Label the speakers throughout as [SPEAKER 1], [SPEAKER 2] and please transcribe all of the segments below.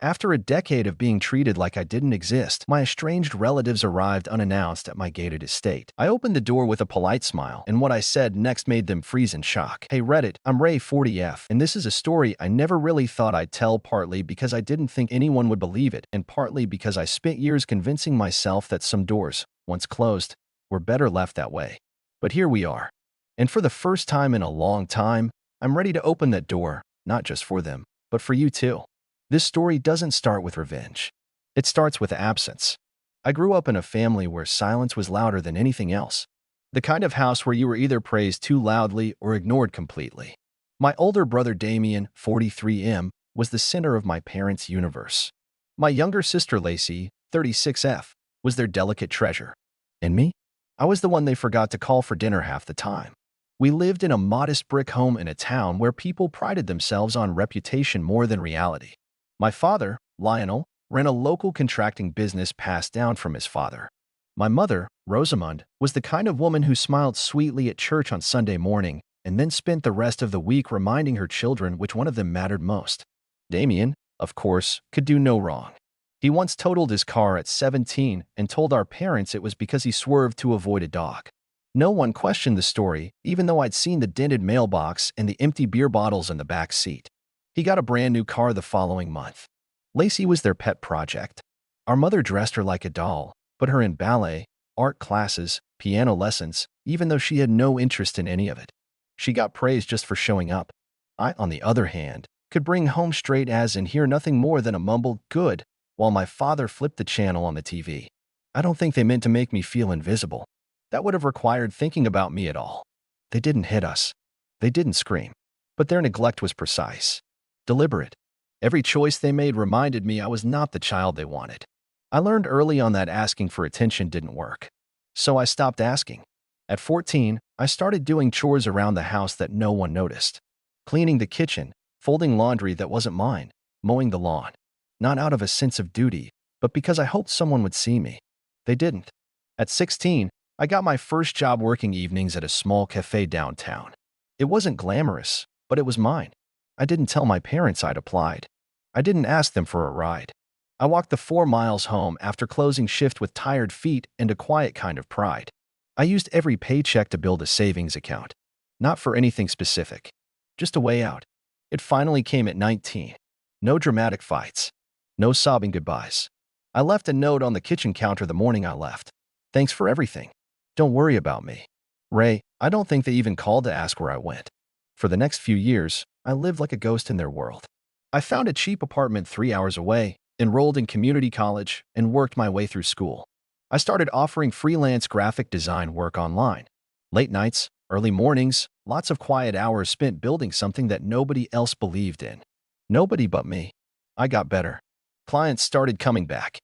[SPEAKER 1] After a decade of being treated like I didn't exist, my estranged relatives arrived unannounced at my gated estate. I opened the door with a polite smile, and what I said next made them freeze in shock. "Hey Reddit, I'm Ray 40F, and this is a story I never really thought I'd tell, partly because I didn't think anyone would believe it, and partly because I spent years convincing myself that some doors, once closed, were better left that way. But here we are. And for the first time in a long time, I'm ready to open that door, not just for them, but for you too." This story doesn't start with revenge. It starts with absence. I grew up in a family where silence was louder than anything else. The kind of house where you were either praised too loudly or ignored completely. My older brother Damien, 43M, was the center of my parents' universe. My younger sister Lacey, 36F, was their delicate treasure. And me? I was the one they forgot to call for dinner half the time. We lived in a modest brick home in a town where people prided themselves on reputation more than reality. My father, Lionel, ran a local contracting business passed down from his father. My mother, Rosamund, was the kind of woman who smiled sweetly at church on Sunday morning and then spent the rest of the week reminding her children which one of them mattered most. Damien, of course, could do no wrong. He once totaled his car at 17 and told our parents it was because he swerved to avoid a dog. No one questioned the story, even though I'd seen the dented mailbox and the empty beer bottles in the back seat. He got a brand new car the following month. Lacey was their pet project. Our mother dressed her like a doll, put her in ballet, art classes, piano lessons, even though she had no interest in any of it. She got praised just for showing up. I, on the other hand, could bring home straight A's and hear nothing more than a mumbled "good," while my father flipped the channel on the TV. I don't think they meant to make me feel invisible. That would have required thinking about me at all. They didn't hit us. They didn't scream. But their neglect was precise. Deliberate. Every choice they made reminded me I was not the child they wanted. I learned early on that asking for attention didn't work. So I stopped asking. At 14, I started doing chores around the house that no one noticed. Cleaning the kitchen, folding laundry that wasn't mine, mowing the lawn. Not out of a sense of duty, but because I hoped someone would see me. They didn't. At 16, I got my first job working evenings at a small cafe downtown. It wasn't glamorous, but it was mine. I didn't tell my parents I'd applied. I didn't ask them for a ride. I walked the 4 miles home after closing shift with tired feet and a quiet kind of pride. I used every paycheck to build a savings account. Not for anything specific. Just a way out. It finally came at 19. No dramatic fights. No sobbing goodbyes. I left a note on the kitchen counter the morning I left. "Thanks for everything. Don't worry about me. Ray." I don't think they even called to ask where I went. For the next few years, I lived like a ghost in their world. I found a cheap apartment 3 hours away, enrolled in community college, and worked my way through school. I started offering freelance graphic design work online. Late nights, early mornings, lots of quiet hours spent building something that nobody else believed in. Nobody but me. I got better. Clients started coming back.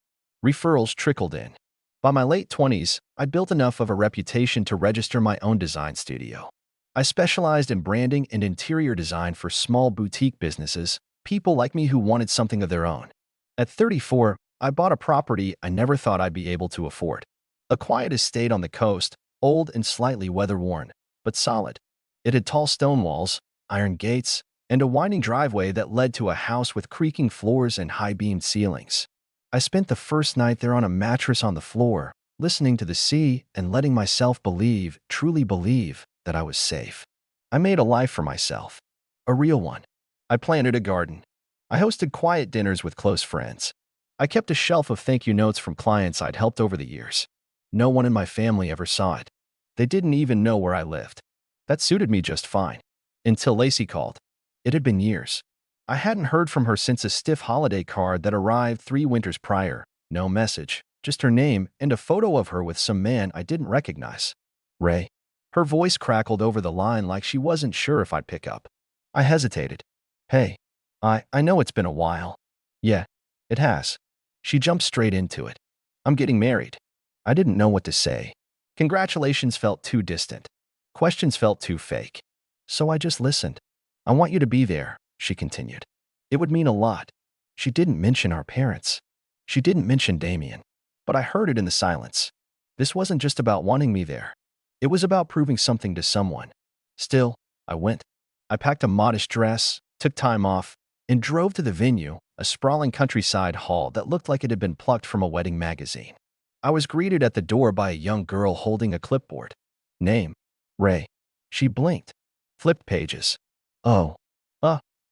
[SPEAKER 1] Referrals trickled in. By my late 20s, I built enough of a reputation to register my own design studio. I specialized in branding and interior design for small boutique businesses, people like me who wanted something of their own. At 34, I bought a property I never thought I'd be able to afford. A quiet estate on the coast, old and slightly weather-worn, but solid. It had tall stone walls, iron gates, and a winding driveway that led to a house with creaking floors and high-beamed ceilings. I spent the first night there on a mattress on the floor, listening to the sea and letting myself believe, truly believe, that I was safe. I made a life for myself. A real one. I planted a garden. I hosted quiet dinners with close friends. I kept a shelf of thank you notes from clients I'd helped over the years. No one in my family ever saw it. They didn't even know where I lived. That suited me just fine. Until Lacey called. It had been years. I hadn't heard from her since a stiff holiday card that arrived 3 winters prior. No message, just her name and a photo of her with some man I didn't recognize. "Ray." Her voice crackled over the line like she wasn't sure if I'd pick up. I hesitated. "Hey, I know it's been a while." "Yeah, it has." She jumped straight into it. "I'm getting married." I didn't know what to say. Congratulations felt too distant. Questions felt too fake. So I just listened. "I want you to be there," she continued. "It would mean a lot." She didn't mention our parents. She didn't mention Damien. But I heard it in the silence. This wasn't just about wanting me there. It was about proving something to someone. Still, I went. I packed a modest dress, took time off, and drove to the venue, a sprawling countryside hall that looked like it had been plucked from a wedding magazine. I was greeted at the door by a young girl holding a clipboard. Name: Ray. She blinked. Flipped pages. Oh.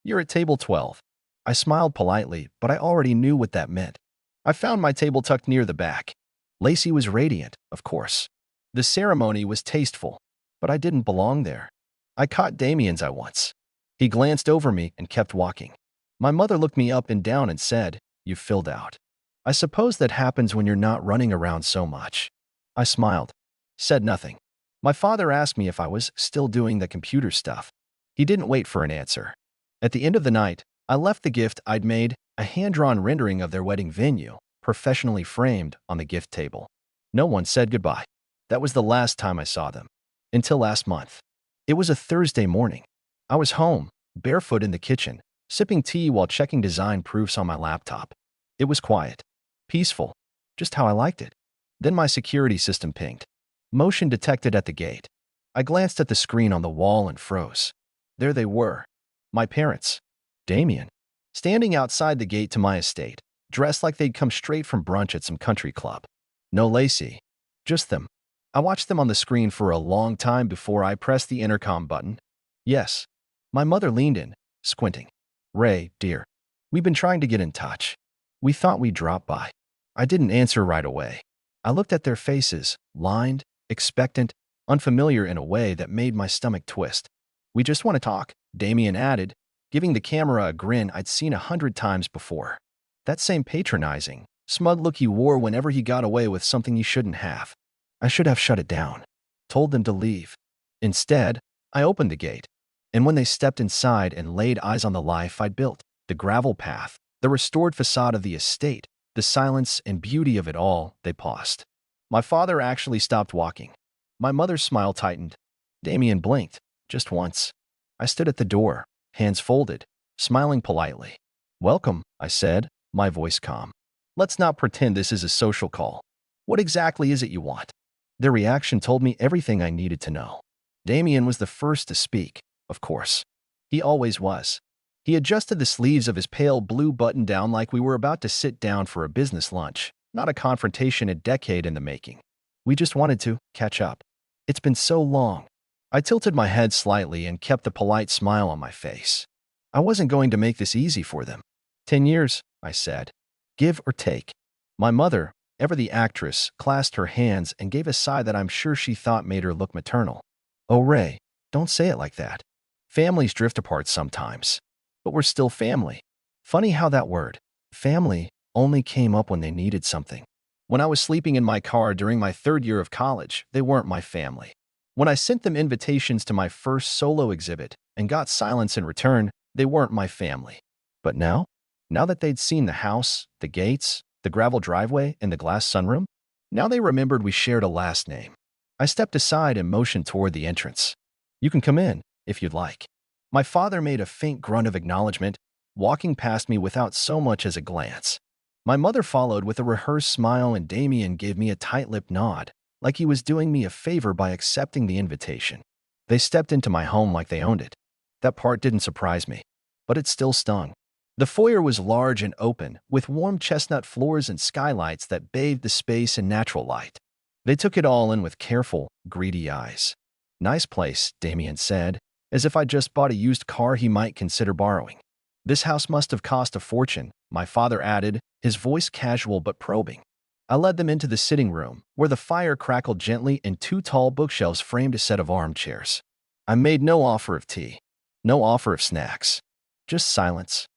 [SPEAKER 1] You're at table 12. I smiled politely, but I already knew what that meant. I found my table tucked near the back. Lacey was radiant, of course. The ceremony was tasteful, but I didn't belong there. I caught Damien's eye once. He glanced over me and kept walking. My mother looked me up and down and said, "You've filled out." I suppose that happens when you're not running around so much. I smiled. Said nothing. My father asked me if I was still doing the computer stuff. He didn't wait for an answer. At the end of the night, I left the gift I'd made, a hand-drawn rendering of their wedding venue, professionally framed, on the gift table. No one said goodbye. That was the last time I saw them. Until last month. It was a Thursday morning. I was home, barefoot in the kitchen, sipping tea while checking design proofs on my laptop. It was quiet. Peaceful. Just how I liked it. Then my security system pinged. Motion detected at the gate. I glanced at the screen on the wall and froze. There they were. My parents. Damien. Standing outside the gate to my estate, dressed like they'd come straight from brunch at some country club. No Lacey. Just them. I watched them on the screen for a long time before I pressed the intercom button. Yes. My mother leaned in, squinting. Ray, dear. We've been trying to get in touch. We thought we'd drop by. I didn't answer right away. I looked at their faces, lined, expectant, unfamiliar in a way that made my stomach twist. We just want to talk, Damien added, giving the camera a grin I'd seen 100 times before. That same patronizing, smug look he wore whenever he got away with something he shouldn't have. I should have shut it down. Told them to leave. Instead, I opened the gate. And when they stepped inside and laid eyes on the life I'd built, the gravel path, the restored facade of the estate, the silence and beauty of it all, they paused. My father actually stopped walking. My mother's smile tightened. Damien blinked, just once. I stood at the door, hands folded, smiling politely. Welcome, I said, my voice calm. Let's not pretend this is a social call. What exactly is it you want? Their reaction told me everything I needed to know. Damien was the first to speak, of course. He always was. He adjusted the sleeves of his pale blue button-down like we were about to sit down for a business lunch, not a confrontation a decade in the making. We just wanted to catch up. It's been so long. I tilted my head slightly and kept the polite smile on my face. I wasn't going to make this easy for them. 10 years, I said. Give or take. My mother, ever the actress, clasped her hands and gave a sigh that I'm sure she thought made her look maternal. Oh, Ray, don't say it like that. Families drift apart sometimes. But we're still family. Funny how that word, family, only came up when they needed something. When I was sleeping in my car during my 3rd year of college, they weren't my family. When I sent them invitations to my first solo exhibit and got silence in return, they weren't my family. But now? Now that they'd seen the house, the gates, the gravel driveway, and the glass sunroom, now they remembered we shared a last name. I stepped aside and motioned toward the entrance. You can come in, if you'd like. My father made a faint grunt of acknowledgement, walking past me without so much as a glance. My mother followed with a rehearsed smile and Damien gave me a tight-lipped nod, like he was doing me a favor by accepting the invitation. They stepped into my home like they owned it. That part didn't surprise me, but it still stung. The foyer was large and open, with warm chestnut floors and skylights that bathed the space in natural light. They took it all in with careful, greedy eyes. Nice place, Damien said, as if I'd just bought a used car he might consider borrowing. This house must have cost a fortune, my father added, his voice casual but probing. I led them into the sitting room, where the fire crackled gently and 2 tall bookshelves framed a set of armchairs. I made no offer of tea, no offer of snacks, just silence.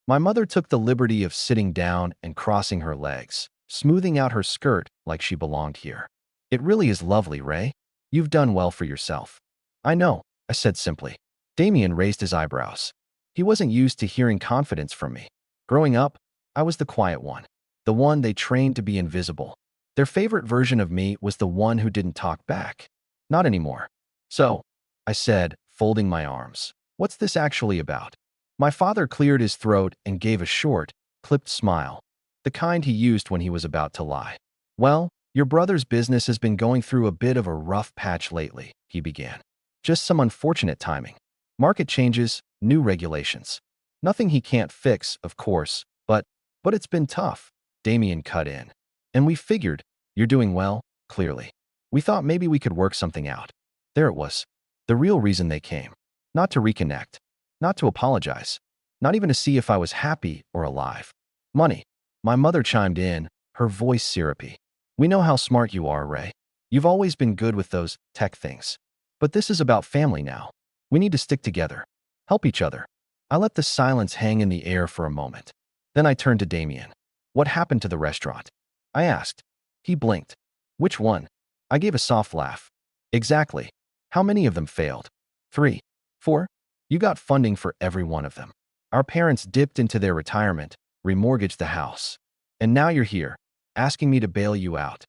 [SPEAKER 1] My mother took the liberty of sitting down and crossing her legs, smoothing out her skirt like she belonged here. It really is lovely, Ray. You've done well for yourself. I know, I said simply. Damien raised his eyebrows. He wasn't used to hearing confidence from me. Growing up, I was the quiet one, the one they trained to be invisible. Their favorite version of me was the one who didn't talk back. Not anymore. So, I said, folding my arms, what's this actually about? My father cleared his throat and gave a short, clipped smile, the kind he used when he was about to lie. Well, your brother's business has been going through a bit of a rough patch lately, he began. Just some unfortunate timing. Market changes, new regulations. Nothing he can't fix, of course, but it's been tough. Damien cut in. And we figured, you're doing well, clearly. We thought maybe we could work something out. There it was. The real reason they came. Not to reconnect. Not to apologize. Not even to see if I was happy or alive. Money. My mother chimed in, her voice syrupy. We know how smart you are, Ray. You've always been good with those tech things. But this is about family now. We need to stick together. Help each other. I let the silence hang in the air for a moment. Then I turned to Damien. What happened to the restaurant? I asked. He blinked. Which one? I gave a soft laugh. Exactly. How many of them failed? 3. 4? You got funding for every one of them. Our parents dipped into their retirement, remortgaged the house. And now you're here, asking me to bail you out.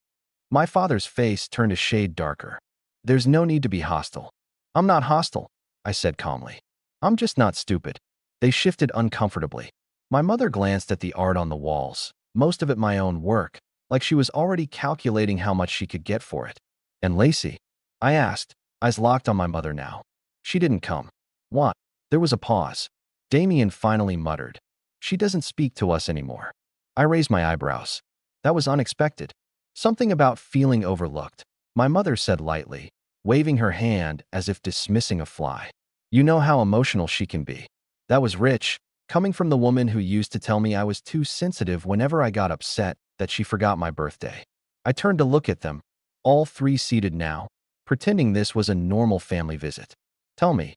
[SPEAKER 1] My father's face turned a shade darker. There's no need to be hostile. I'm not hostile, I said calmly. I'm just not stupid. They shifted uncomfortably. My mother glanced at the art on the walls, most of it my own work, like she was already calculating how much she could get for it. And Lacey? I asked, eyes locked on my mother now. She didn't come. What? There was a pause. Damien finally muttered. She doesn't speak to us anymore. I raised my eyebrows. That was unexpected. Something about feeling overlooked. My mother said lightly, waving her hand as if dismissing a fly. You know how emotional she can be. That was rich, coming from the woman who used to tell me I was too sensitive whenever I got upset, that she forgot my birthday. I turned to look at them, all 3 seated now, pretending this was a normal family visit. Tell me,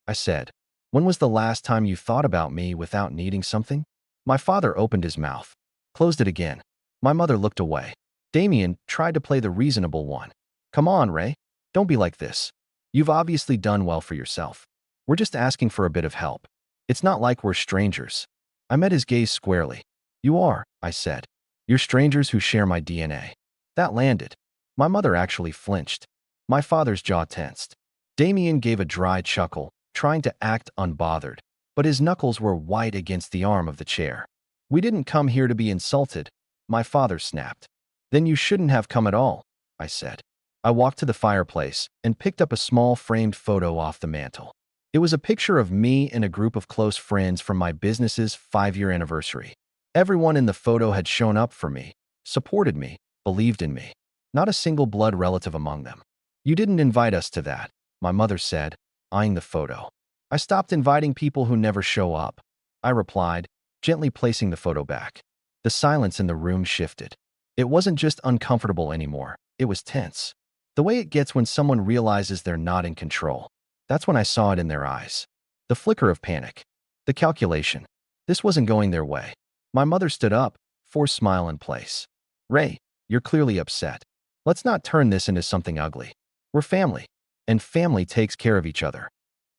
[SPEAKER 1] I said, when was the last time you thought about me without needing something? My father opened his mouth, closed it again. My mother looked away. Damien tried to play the reasonable one. Come on, Ray. Don't be like this. You've obviously done well for yourself. We're just asking for a bit of help. It's not like we're strangers. I met his gaze squarely. You are, I said. You're strangers who share my DNA. That landed. My mother actually flinched. My father's jaw tensed. Damien gave a dry chuckle, trying to act unbothered, but his knuckles were white against the arm of the chair. We didn't come here to be insulted, my father snapped. Then you shouldn't have come at all, I said. I walked to the fireplace and picked up a small framed photo off the mantel. It was a picture of me and a group of close friends from my business's 5-year anniversary. Everyone in the photo had shown up for me, supported me, believed in me. Not a single blood relative among them. You didn't invite us to that, my mother said, eyeing the photo. I stopped inviting people who never show up, I replied, gently placing the photo back. The silence in the room shifted. It wasn't just uncomfortable anymore, it was tense. The way it gets when someone realizes they're not in control. That's when I saw it in their eyes. The flicker of panic. The calculation. This wasn't going their way. My mother stood up, forced smile in place. Ray, you're clearly upset. Let's not turn this into something ugly. We're family, and family takes care of each other.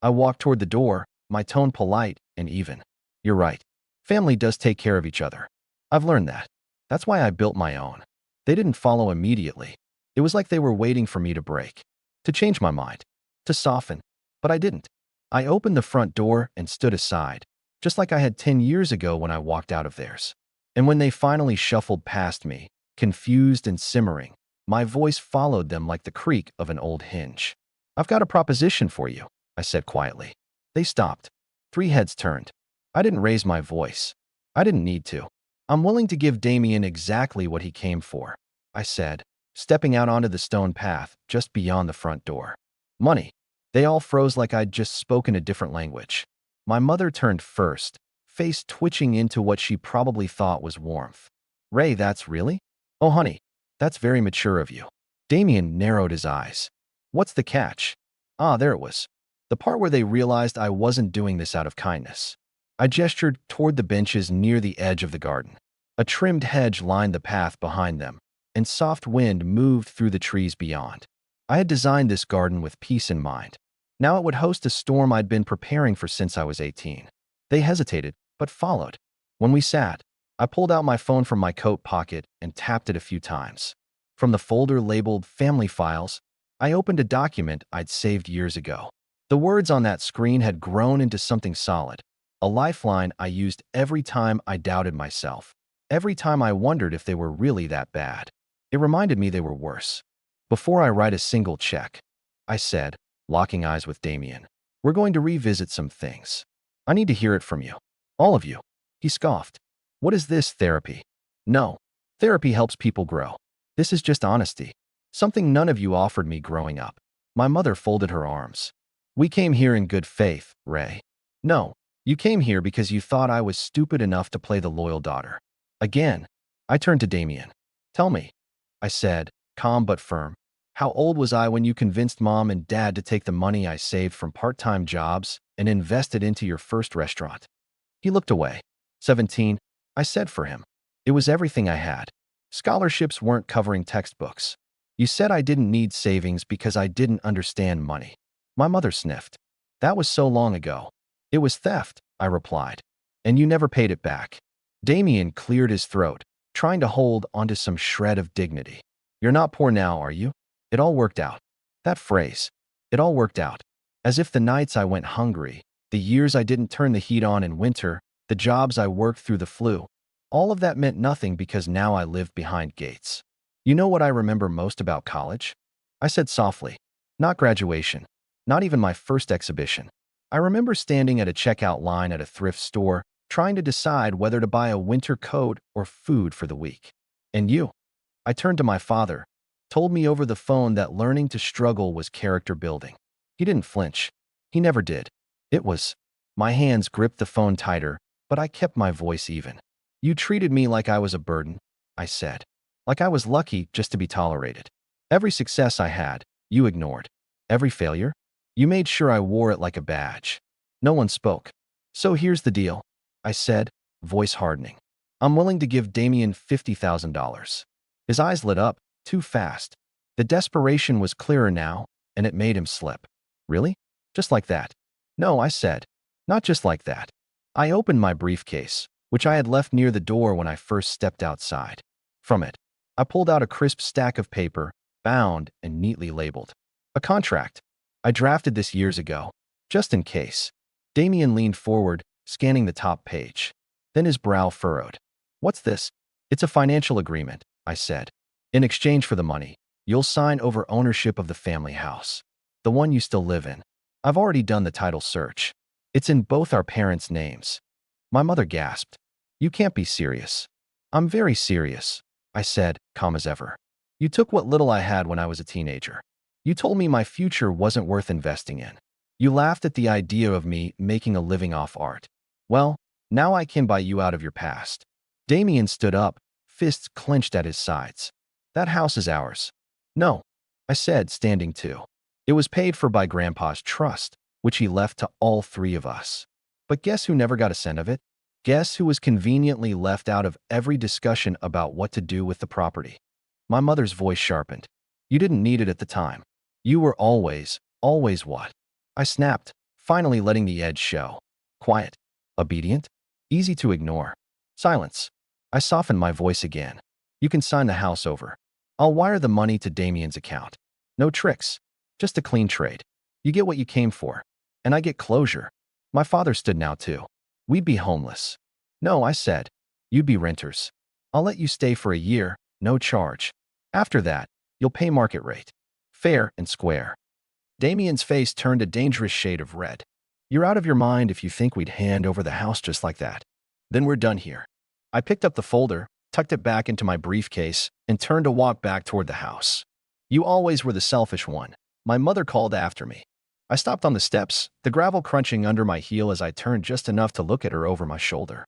[SPEAKER 1] I walked toward the door, my tone polite and even. You're right. Family does take care of each other. I've learned that. That's why I built my own. They didn't follow immediately. It was like they were waiting for me to break, to change my mind, to soften. But I didn't. I opened the front door and stood aside, just like I had 10 years ago when I walked out of theirs. And when they finally shuffled past me, confused and simmering, my voice followed them like the creak of an old hinge. I've got a proposition for you, I said quietly. They stopped. 3 heads turned. I didn't raise my voice. I didn't need to. I'm willing to give Damien exactly what he came for, I said, stepping out onto the stone path just beyond the front door. Money. They all froze like I'd just spoken a different language. My mother turned first, face twitching into what she probably thought was warmth. Ray, that's really? Oh, honey, that's very mature of you. Damien narrowed his eyes. What's the catch? Ah, there it was. The part where they realized I wasn't doing this out of kindness. I gestured toward the benches near the edge of the garden. A trimmed hedge lined the path behind them, and soft wind moved through the trees beyond. I had designed this garden with peace in mind. Now it would host a storm I'd been preparing for since I was 18. They hesitated, but followed. When we sat, I pulled out my phone from my coat pocket and tapped it a few times. From the folder labeled Family Files, I opened a document I'd saved years ago. The words on that screen had grown into something solid, a lifeline I used every time I doubted myself, every time I wondered if they were really that bad. It reminded me they were worse. Before I write a single check, I said, locking eyes with Damien, we're going to revisit some things. I need to hear it from you. All of you. He scoffed. What is this, therapy? No. Therapy helps people grow. This is just honesty. Something none of you offered me growing up. My mother folded her arms. We came here in good faith, Ray. No. You came here because you thought I was stupid enough to play the loyal daughter. Again, I turned to Damien. Tell me, I said, calm but firm. How old was I when you convinced Mom and Dad to take the money I saved from part-time jobs and invest it into your first restaurant? He looked away. 17, I said for him. It was everything I had. Scholarships weren't covering textbooks. You said I didn't need savings because I didn't understand money. My mother sniffed. That was so long ago. It was theft, I replied. And you never paid it back. Damien cleared his throat, trying to hold onto some shred of dignity. You're not poor now, are you? It all worked out. That phrase. It all worked out. As if the nights I went hungry, the years I didn't turn the heat on in winter, the jobs I worked through the flu, all of that meant nothing because now I lived behind gates. You know what I remember most about college? I said softly. Not graduation. Not even my first exhibition. I remember standing at a checkout line at a thrift store, trying to decide whether to buy a winter coat or food for the week. And you? I turned to my father, told me over the phone that learning to struggle was character building. He didn't flinch. He never did. It was. My hands gripped the phone tighter, but I kept my voice even. You treated me like I was a burden, I said. Like I was lucky just to be tolerated. Every success I had, you ignored. Every failure, you made sure I wore it like a badge. No one spoke. So here's the deal, I said, voice hardening. I'm willing to give Damien $50,000. His eyes lit up, too fast. The desperation was clearer now, and it made him slip. Really? Just like that? No, I said. Not just like that. I opened my briefcase, which I had left near the door when I first stepped outside. From it, I pulled out a crisp stack of paper, bound and neatly labeled. A contract. I drafted this years ago, just in case. Damien leaned forward, scanning the top page. Then his brow furrowed. What's this? It's a financial agreement, I said. In exchange for the money, you'll sign over ownership of the family house. The one you still live in. I've already done the title search. It's in both our parents' names. My mother gasped. You can't be serious. I'm very serious, I said, calm as ever. You took what little I had when I was a teenager. You told me my future wasn't worth investing in. You laughed at the idea of me making a living off art. Well, now I can buy you out of your past. Damien stood up, fists clenched at his sides. That house is ours. No, I said, standing too. It was paid for by Grandpa's trust, which he left to all three of us. But guess who never got a cent of it? Guess who was conveniently left out of every discussion about what to do with the property? My mother's voice sharpened. You didn't need it at the time. You were always what? I snapped, finally letting the edge show. Quiet. Obedient. Easy to ignore. Silence. I softened my voice again. You can sign the house over. I'll wire the money to Damien's account. No tricks. Just a clean trade. You get what you came for. And I get closure. My father stood now too. We'd be homeless. No, I said. You'd be renters. I'll let you stay for a year, no charge. After that, you'll pay market rate. Fair and square. Damien's face turned a dangerous shade of red. You're out of your mind if you think we'd hand over the house just like that. Then we're done here. I picked up the folder, tucked it back into my briefcase, and turned to walk back toward the house. You always were the selfish one, my mother called after me. I stopped on the steps, the gravel crunching under my heel as I turned just enough to look at her over my shoulder.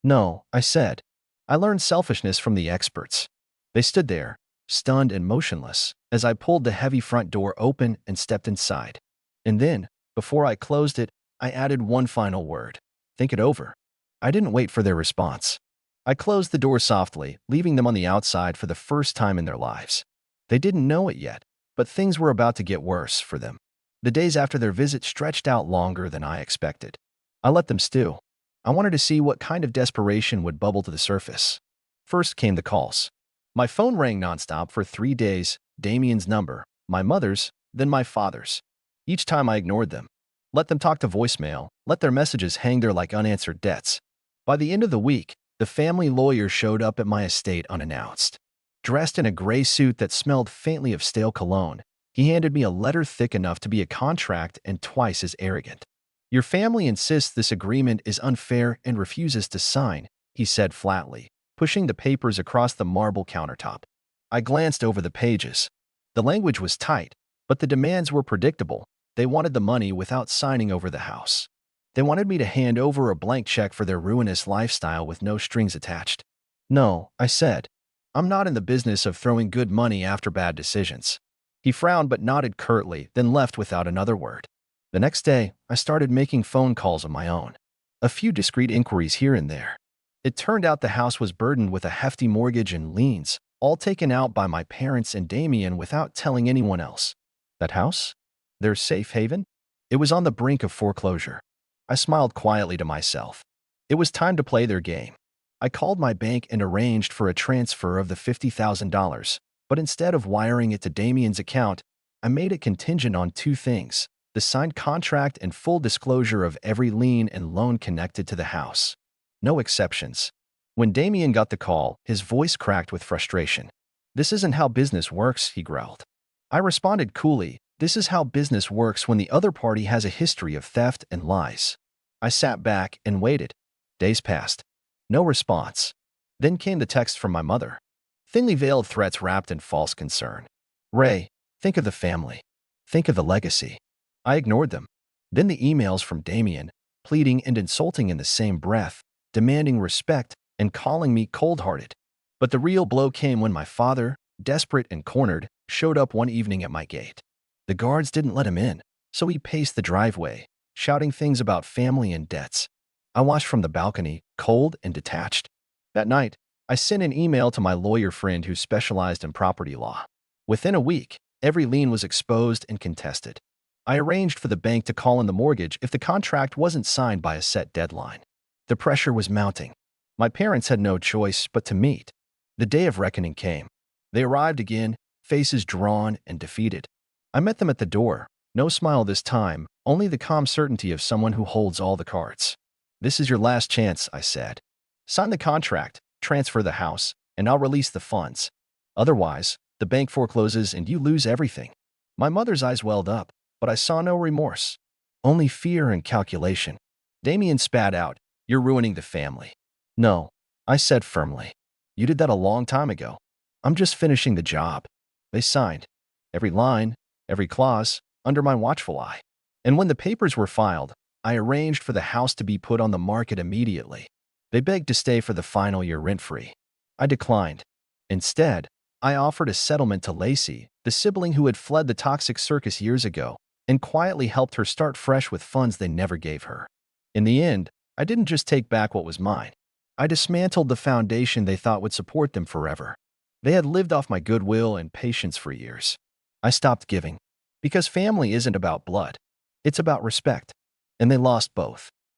[SPEAKER 1] No, I said. I learned selfishness from the experts. They stood there, stunned and motionless, as I pulled the heavy front door open and stepped inside. And then, before I closed it, I added one final word. Think it over. I didn't wait for their response. I closed the door softly, leaving them on the outside for the first time in their lives. They didn't know it yet, but things were about to get worse for them. The days after their visit stretched out longer than I expected. I let them stew. I wanted to see what kind of desperation would bubble to the surface. First came the calls. My phone rang nonstop for 3 days, Damien's number, my mother's, then my father's. Each time I ignored them. Let them talk to voicemail, let their messages hang there like unanswered debts. By the end of the week, the family lawyer showed up at my estate unannounced. Dressed in a gray suit that smelled faintly of stale cologne, he handed me a letter thick enough to be a contract and twice as arrogant. Your family insists this agreement is unfair and refuses to sign, he said flatly, pushing the papers across the marble countertop. I glanced over the pages. The language was tight, but the demands were predictable. They wanted the money without signing over the house. They wanted me to hand over a blank check for their ruinous lifestyle with no strings attached. No, I said. I'm not in the business of throwing good money after bad decisions. He frowned but nodded curtly, then left without another word. The next day, I started making phone calls of my own. A few discreet inquiries here and there. It turned out the house was burdened with a hefty mortgage and liens, all taken out by my parents and Damien without telling anyone else. That house? Their safe haven? It was on the brink of foreclosure. I smiled quietly to myself. It was time to play their game. I called my bank and arranged for a transfer of the $50,000, but instead of wiring it to Damien's account, I made it contingent on two things: the signed contract and full disclosure of every lien and loan connected to the house. No exceptions. When Damien got the call, his voice cracked with frustration. "This isn't how business works," he growled. I responded coolly, "This is how business works when the other party has a history of theft and lies." I sat back and waited. Days passed. No response. Then came the text from my mother. Thinly veiled threats wrapped in false concern. "Ray, think of the family. Think of the legacy." I ignored them. Then the emails from Damien, pleading and insulting in the same breath, demanding respect and calling me cold-hearted. But the real blow came when my father, desperate and cornered, showed up one evening at my gate. The guards didn't let him in, so he paced the driveway, shouting things about family and debts. I watched from the balcony, cold and detached. That night, I sent an email to my lawyer friend who specialized in property law. Within a week, every lien was exposed and contested. I arranged for the bank to call in the mortgage if the contract wasn't signed by a set deadline. The pressure was mounting. My parents had no choice but to meet. The day of reckoning came. They arrived again, faces drawn and defeated. I met them at the door. No smile this time, only the calm certainty of someone who holds all the cards. "This is your last chance," I said. "Sign the contract, transfer the house, and I'll release the funds. Otherwise, the bank forecloses and you lose everything." My mother's eyes welled up, but I saw no remorse. Only fear and calculation. Damien spat out, "You're ruining the family." "No," I said firmly. "You did that a long time ago. I'm just finishing the job." They signed. Every line, every clause, under my watchful eye. And when the papers were filed, I arranged for the house to be put on the market immediately. They begged to stay for the final year rent-free. I declined. Instead, I offered a settlement to Lacey, the sibling who had fled the toxic circus years ago, and quietly helped her start fresh with funds they never gave her. In the end, I didn't just take back what was mine. I dismantled the foundation they thought would support them forever. They had lived off my goodwill and patience for years. I stopped giving. Because family isn't about blood. It's about respect. And they lost both.